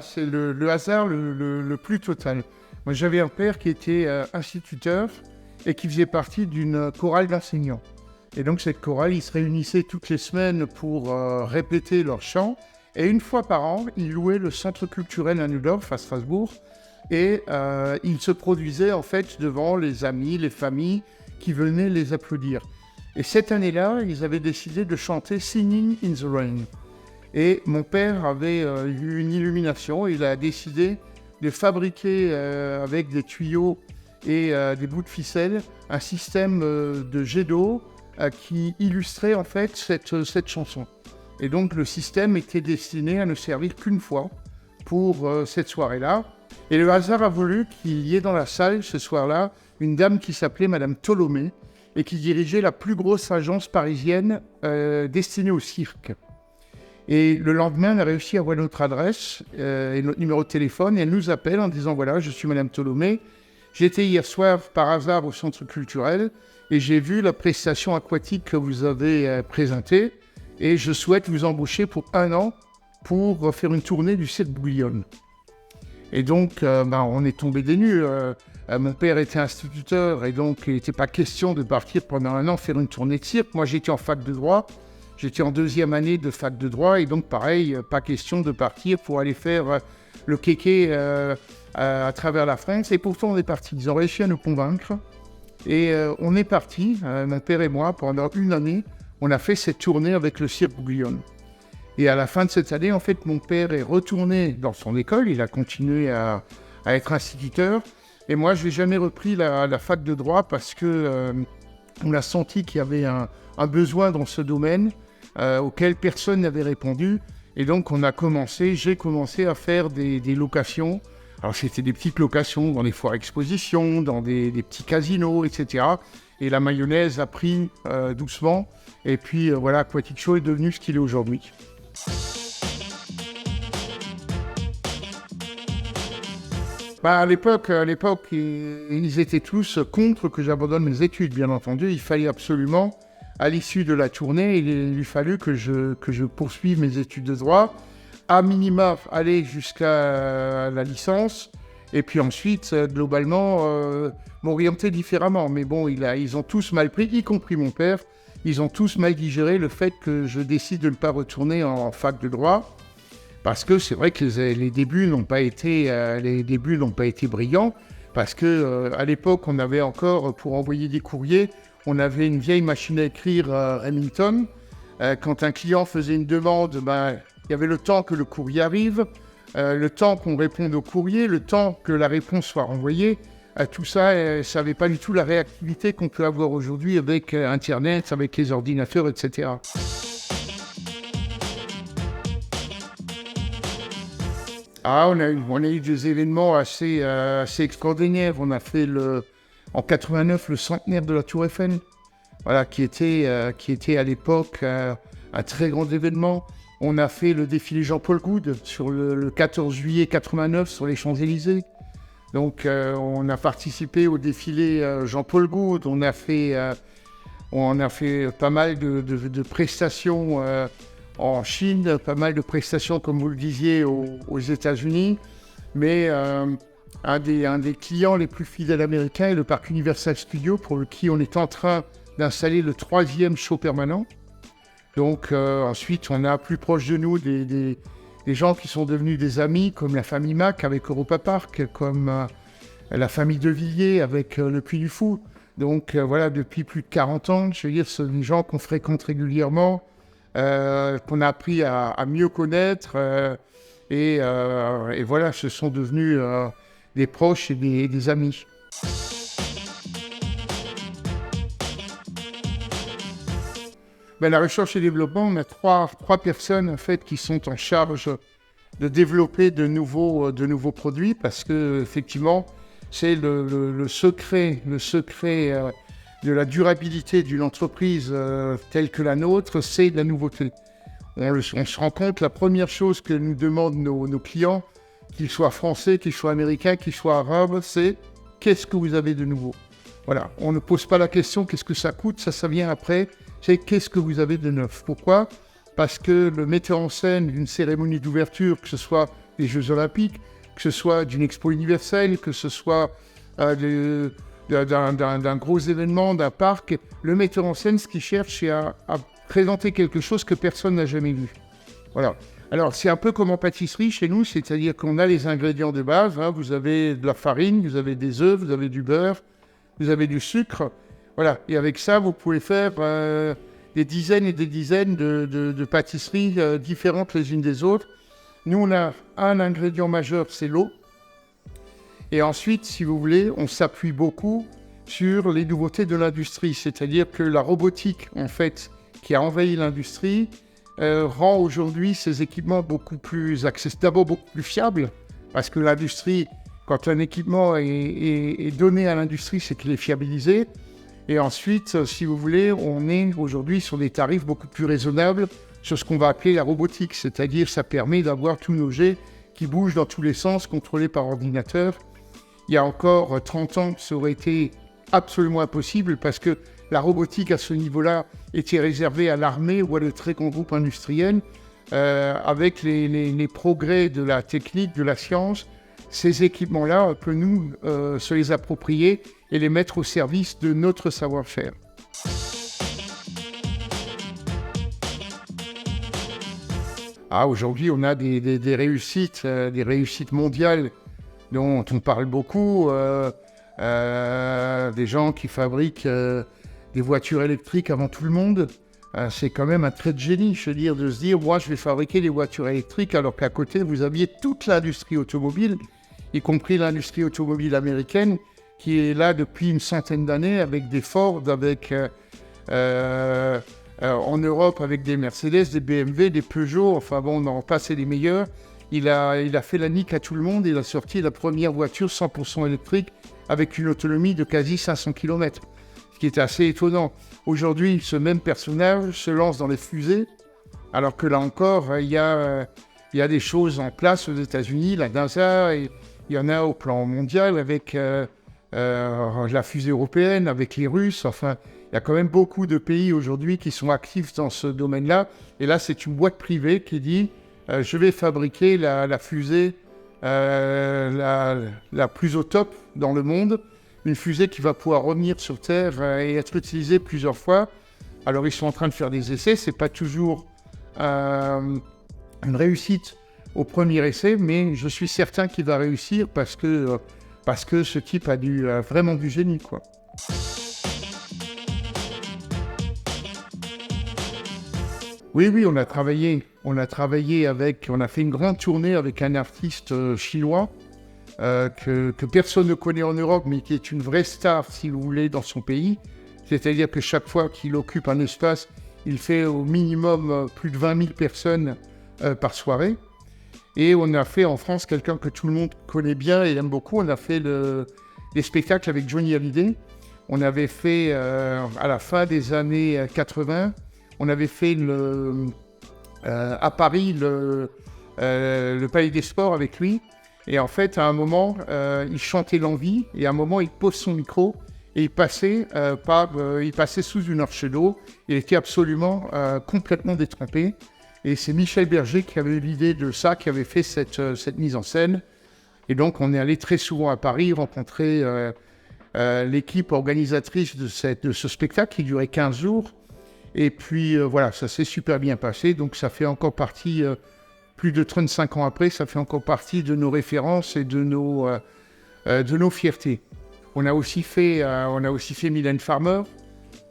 c'est le hasard le plus total. Moi, j'avais un père qui était instituteur et qui faisait partie d'une chorale d'enseignants. Et donc, cette chorale, ils se réunissaient toutes les semaines pour répéter leur chant. Et une fois par an, ils louaient le centre culturel à Neudorf, à Strasbourg. Et ils se produisaient, en fait, devant les amis, les familles qui venaient les applaudir. Et cette année-là, ils avaient décidé de chanter « Singing in the Rain ». Et mon père avait eu une illumination. Il a décidé de fabriquer avec des tuyaux et des bouts de ficelle un système de jet d'eau qui illustrait en fait cette chanson. Et donc le système était destiné à ne servir qu'une fois pour cette soirée-là. Et le hasard a voulu qu'il y ait dans la salle ce soir-là une dame qui s'appelait Madame Tholomé et qui dirigeait la plus grosse agence parisienne destinée au cirque. Et le lendemain, elle a réussi à avoir notre adresse et notre numéro de téléphone. Et elle nous appelle en disant « Voilà, je suis Madame Tholomé. J'étais hier soir par hasard au centre culturel et j'ai vu la prestation aquatique que vous avez présentée. Et je souhaite vous embaucher pour 1 an pour faire une tournée du cirque Bouillon. » Et donc, on est tombé des nues. Mon père était instituteur et donc il n'était pas question de partir pendant 1 an faire une tournée de cirque. Moi, j'étais en fac de droit. J'étais en 2e année de fac de droit et donc pareil, pas question de partir pour aller faire le kéké à travers la France. Et pourtant, on est parti. Ils ont réussi à nous convaincre. Et on est parti, mon père et moi, pendant 1 année, on a fait cette tournée avec le cirque Bouillon. Et à la fin de cette année, en fait, mon père est retourné dans son école. Il a continué à être instituteur. Et moi, je n'ai jamais repris la fac de droit parce que on a senti qu'il y avait un besoin dans ce domaine auquel personne n'avait répondu. Et donc, j'ai commencé à faire des locations. Alors, c'était des petites locations dans les foires expositions, dans des petits casinos, etc. Et la mayonnaise a pris doucement. Et puis, voilà, Aquatic Show est devenu ce qu'il est aujourd'hui. À l'époque, ils étaient tous contre que j'abandonne mes études, bien entendu. Il fallait absolument, à l'issue de la tournée, il lui fallut que je poursuive mes études de droit, à minima aller jusqu'à la licence, et puis ensuite, globalement, m'orienter différemment. Mais bon, ils ont tous mal pris, y compris mon père. Ils ont tous mal digéré le fait que je décide de ne pas retourner en fac de droit. Parce que c'est vrai que les débuts n'ont pas été brillants, parce que à l'époque, on avait encore, pour envoyer des courriers, on avait une vieille machine à écrire Remington. Quand un client faisait une demande, il y avait le temps que le courrier arrive, le temps qu'on réponde au courrier, le temps que la réponse soit renvoyée. Tout ça, ça n'avait pas du tout la réactivité qu'on peut avoir aujourd'hui avec Internet, avec les ordinateurs, etc. On a eu des événements assez extraordinaires. On a fait en 89 le centenaire de la Tour Eiffel, voilà, qui était à l'époque un très grand événement. On a fait le défilé Jean-Paul Goude sur le 14 juillet 89 sur les Champs-Élysées. Donc on a participé au défilé Jean-Paul Goude. On a fait pas mal de prestations en Chine, pas mal de prestations, comme vous le disiez, aux États-Unis. Mais un des clients les plus fidèles américains est le parc Universal Studios, pour qui on est en train d'installer le 3e show permanent. Donc ensuite, on a plus proche de nous des gens qui sont devenus des amis, comme la famille Mac avec Europa Park, comme la famille De Villiers avec le Puy du Fou. Donc voilà, depuis plus de 40 ans, je veux dire, ce sont des gens qu'on fréquente régulièrement, qu'on a appris à mieux connaître. Et voilà, ce sont devenus des proches et des amis. La recherche et développement, on a trois personnes en fait qui sont en charge de développer de nouveaux produits, parce que effectivement c'est le secret de la durabilité d'une entreprise telle que la nôtre, c'est de la nouveauté. On se rend compte, la première chose que nous demandent nos clients, qu'ils soient français, qu'ils soient américains, qu'ils soient arabes, c'est qu'est-ce que vous avez de nouveau? Voilà, on ne pose pas la question qu'est-ce que ça coûte, ça vient après. C'est qu'est-ce que vous avez de neuf. Pourquoi? Parce que le metteur en scène d'une cérémonie d'ouverture, que ce soit des Jeux Olympiques, que ce soit d'une expo universelle, que ce soit d'un gros événement, d'un parc. Le metteur en scène, ce qu'il cherche, c'est à présenter quelque chose que personne n'a jamais vu. Voilà. Alors, c'est un peu comme en pâtisserie chez nous, c'est-à-dire qu'on a les ingrédients de base. Hein. Vous avez de la farine, vous avez des œufs, vous avez du beurre, vous avez du sucre. Voilà. Et avec ça, vous pouvez faire des dizaines et des dizaines de pâtisseries différentes les unes des autres. Nous, on a un ingrédient majeur, c'est l'eau. Et ensuite, si vous voulez, on s'appuie beaucoup sur les nouveautés de l'industrie. C'est-à-dire que la robotique, en fait, qui a envahi l'industrie, rend aujourd'hui ces équipements beaucoup plus accessibles, d'abord beaucoup plus fiables, parce que l'industrie, quand un équipement est donné à l'industrie, c'est qu'il est fiabilisé. Et ensuite, si vous voulez, on est aujourd'hui sur des tarifs beaucoup plus raisonnables sur ce qu'on va appeler la robotique, c'est-à-dire ça permet d'avoir tous nos jets qui bougent dans tous les sens, contrôlés par ordinateur. Il y a encore 30 ans, ça aurait été absolument impossible parce que la robotique à ce niveau-là était réservée à l'armée ou à de très grands groupes industriels. Avec les progrès de la technique, de la science, ces équipements-là, on peut nous se les approprier et les mettre au service de notre savoir-faire. Aujourd'hui, on a des réussites mondiales dont on parle beaucoup. Des gens qui fabriquent des voitures électriques avant tout le monde. C'est quand même un trait de génie, je veux dire, de se dire, moi, je vais fabriquer des voitures électriques, alors qu'à côté, vous aviez toute l'industrie automobile, y compris l'industrie automobile américaine, qui est là depuis une centaine d'années, avec des Ford, avec en Europe, avec des Mercedes, des BMW, des Peugeot, enfin bon, on en passe les meilleurs. Il a fait la nique à tout le monde, il a sorti la première voiture 100% électrique avec une autonomie de quasi 500 km, ce qui est assez étonnant. Aujourd'hui, ce même personnage se lance dans les fusées, alors que là encore, il y a des choses en place aux États-Unis, la NASA, et il y en a au plan mondial avec la fusée européenne, avec les Russes, enfin, il y a quand même beaucoup de pays aujourd'hui qui sont actifs dans ce domaine-là, et là, c'est une boîte privée qui dit je vais fabriquer la fusée la plus au top dans le monde, une fusée qui va pouvoir revenir sur Terre et être utilisée plusieurs fois. Alors ils sont en train de faire des essais, c'est pas toujours une réussite au premier essai, mais je suis certain qu'il va réussir parce que ce type a vraiment du génie, quoi. Oui, on a fait une grande tournée avec un artiste chinois que personne ne connaît en Europe, mais qui est une vraie star, si vous voulez, dans son pays. C'est-à-dire que chaque fois qu'il occupe un espace, il fait au minimum plus de 20 000 personnes par soirée. Et on a fait en France quelqu'un que tout le monde connaît bien et aime beaucoup. On a fait des spectacles avec Johnny Hallyday. On avait fait, à la fin des années 80, on avait fait à Paris le Palais des Sports avec lui. Et en fait, à un moment, il chantait l'envie. Et à un moment, il pose son micro et il passait sous une arche d'eau. Il était absolument complètement détrempé. Et c'est Michel Berger qui avait eu l'idée de ça, qui avait fait cette mise en scène. Et donc, on est allé très souvent à Paris rencontrer l'équipe organisatrice de ce spectacle qui durait 15 jours. Et puis, voilà, ça s'est super bien passé. Donc, ça fait encore partie, plus de 35 ans après, ça fait encore partie de nos références et de nos fiertés. On a aussi fait Mylène Farmer,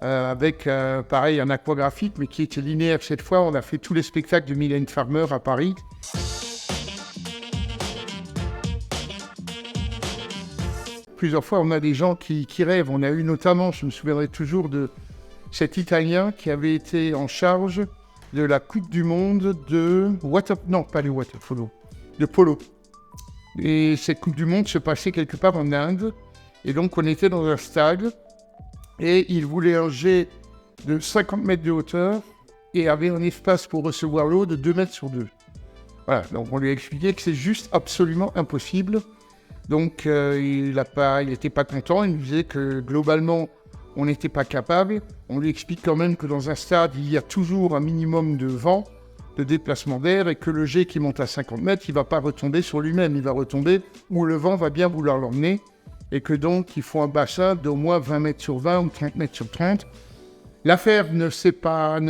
avec, pareil, un aquagraphique, mais qui était linéaire cette fois. On a fait tous les spectacles de Mylène Farmer à Paris. Plusieurs fois, on a des gens qui rêvent. On a eu notamment, je me souviendrai toujours de cet Italien qui avait été en charge de la Coupe du Monde de polo. Et cette Coupe du Monde se passait quelque part en Inde. Et donc, on était dans un stade et il voulait un jet de 50 mètres de hauteur et avait un espace pour recevoir l'eau de 2 mètres sur 2. Voilà, donc on lui a expliqué que c'est juste absolument impossible. Donc, il n'était pas content. Il nous disait que globalement, on n'était pas capable. On lui explique quand même que dans un stade, il y a toujours un minimum de vent de déplacement d'air et que le jet qui monte à 50 mètres, il ne va pas retomber sur lui-même, il va retomber où le vent va bien vouloir l'emmener et que donc il faut un bassin d'au moins 20 mètres sur 20 ou 30 mètres sur 30. L'affaire ne s'est pas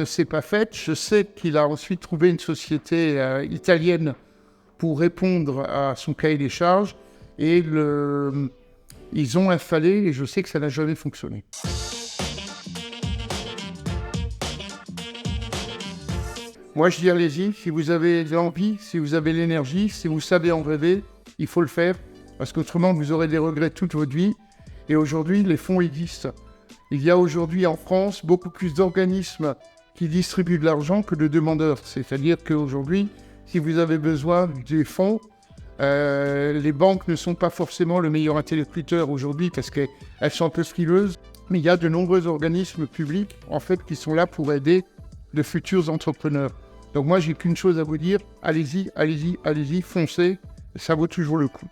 faite. Je sais qu'il a ensuite trouvé une société italienne pour répondre à son cahier des charges et ils ont installé et je sais que ça n'a jamais fonctionné. Moi, je dis allez-y, si vous avez l'envie, si vous avez l'énergie, si vous savez en rêver, il faut le faire, parce qu'autrement, vous aurez des regrets toute votre vie. Et aujourd'hui, les fonds existent. Il y a aujourd'hui en France beaucoup plus d'organismes qui distribuent de l'argent que de demandeurs. C'est-à-dire qu'aujourd'hui, si vous avez besoin des fonds, les banques ne sont pas forcément le meilleur interlocuteur aujourd'hui parce qu'elles sont un peu frileuses. Mais il y a de nombreux organismes publics, en fait, qui sont là pour aider de futurs entrepreneurs. Donc moi, j'ai qu'une chose à vous dire, allez-y, allez-y, allez-y, foncez, ça vaut toujours le coup.